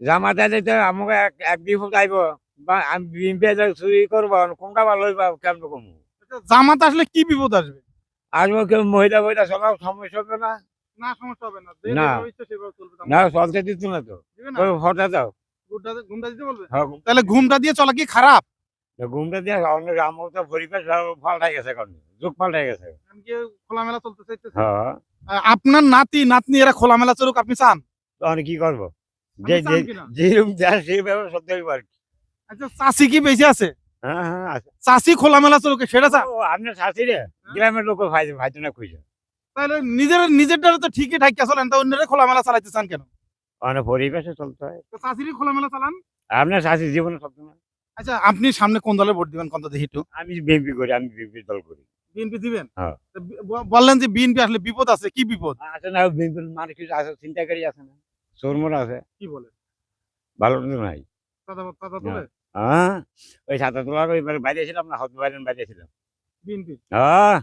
জামাত আইলে তো আমাকে এক বিপদ আইব বা আমি বিএনপি চুরি করবো কোনটা ভালো হইব কেমন কমু আচ্ছা, জামাত আসলে কি বিপদ আসবে? আসবো কেউ মহিলা মহিলা সব সমস্যা হবে না। না, সমস্যা হবে না। না। যেভাবে ইচ্ছা সেভাবে চলবে না জামাত। চলতে দিত না তো দিবে না? ওই ভোটটা দাও। ঘুমটা দিতে বলবে? হ্যাঁ, তাহলে ঘুমটা দিয়ে চলা কি খারাপ? ঘুমটা দিয়ে অনেক আমার তো পরিবেশ সব পাল্টাই গেছে এখন যুগ পাল্টাই গেছে। কারণ কি খোলামেলা চলতে চাইতেছে? হ্যাঁ আপনার নাতি নাতনি এরা খোলামেলা চলুক আপনি চান? তখন কি করবো যে আপনি যে চান কিনা? যেরকম দেয় সেইভাবে সব দেখবো আর কি। আচ্ছা, চাষি কি বেঁচে আছে? হ্যাঁ হ্যাঁ আছে। চাষি খোলামেলা চলুক সেটা চান? ও আপনার শাশি রে গ্রামের লোক ভাইতে না খুঁজে তাহলে নিজেরটা তো ঠিকই ঠাক চলেন, তা অন্যরা খোলামেলা চালাইতে চান কেন? অনেক পরিবেশে চলতে হয়। তো চাষিরই খোলামেলা চালান। আপনার শাশি জীবনে চলতে না। আচ্ছা, আপনি সামনে কোন দলে ভোট দিবেন কোন তো দেখি একটু? আমি বিএনপি করি আমি বিএনপি দল করি। বিএনপি দিবেন? হ্যাঁ তো বললেন যে বিএনপি আসলে বিপদ আছে, কি বিপদ? আছে না বিএনপির মানুষ কিছু আছে চিন্তাকারী আছে না চোরমোর আছে কি বলে? ভালো তো নাই। চাঁদা না। তোলে হ্যাঁ ওই সাঁতা তোলার ওই বাইরে ছিলাম না হত বাইরে বাইরে ছিলাম। বিএনপি? হ্যাঁ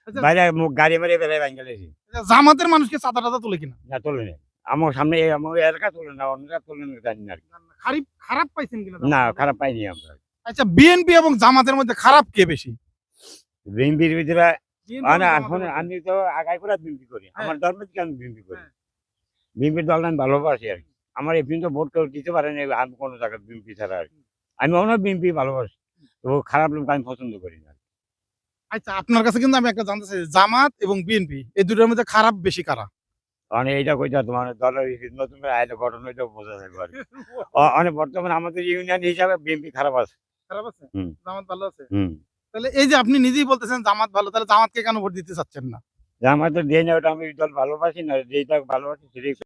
আচ্ছা, বাইরে মুখ গাড়ি মারিয়ে বেলায় ভাঙ গেলেছি। আচ্ছা, জামাতের মানুষকে চাঁদা টাদা তোলে কিনা? না তোলে না আমার সামনে আমার এলাকা তোলে না অন্যরা তোলে না জানি না আর কি। খারাপ পাইছেন কিনা না জামাত? খারাপ পাইনি আমরা। আচ্ছা, বিএনপি এবং জামাতের মধ্যে খারাপ কে বেশি? বিএনপির ভিতরে বিএনপি মানে এবং এখন জামাতের মধ্যে? আমি তো আগাই করে বিএনপি করি হ্যাঁ। আমার ধর্মের থেকে আমি বিএনপি করি। হ্যাঁ। বিএনপির দলটা আমি ভালোবাসি আর কি। আমার এই পর্যন্ত ভোট কেউ দিতে পারেনি আমি কোনো জায়গায় বিএনপি ছাড়া আর কি। আমি অন্য বিএনপি ভালোবাসি তো খারাপ লোক আমি পছন্দ করি না। আচ্ছা, আপনার কাছে কিন্তু আমি একটা জানতে চাই, জামাত এবং বিএনপি এই দুটোর মধ্যে খারাপ বেশি কারা? মানে এইটা কইতা তোমার দলের নতুন করে আইলে গঠন হইতে বোঝা যাবে আর কি। অনেক বর্তমানে আমাদের ইউনিয়ন হিসাবে বিএনপি খারাপ আছে। খারাপ আছে? হুম। জামাত ভালো আছে? হুম তাহলে এই যে আপনি নিজেই বলতেছেন জামাত ভালো, তাহলে জামাতকে কেন ভোট দিতে চাচ্ছেন না? যে আমার তো দিয়ে না ওটা আমি দল ভালোবাসি না যেটা ভালোবাসি সেটাই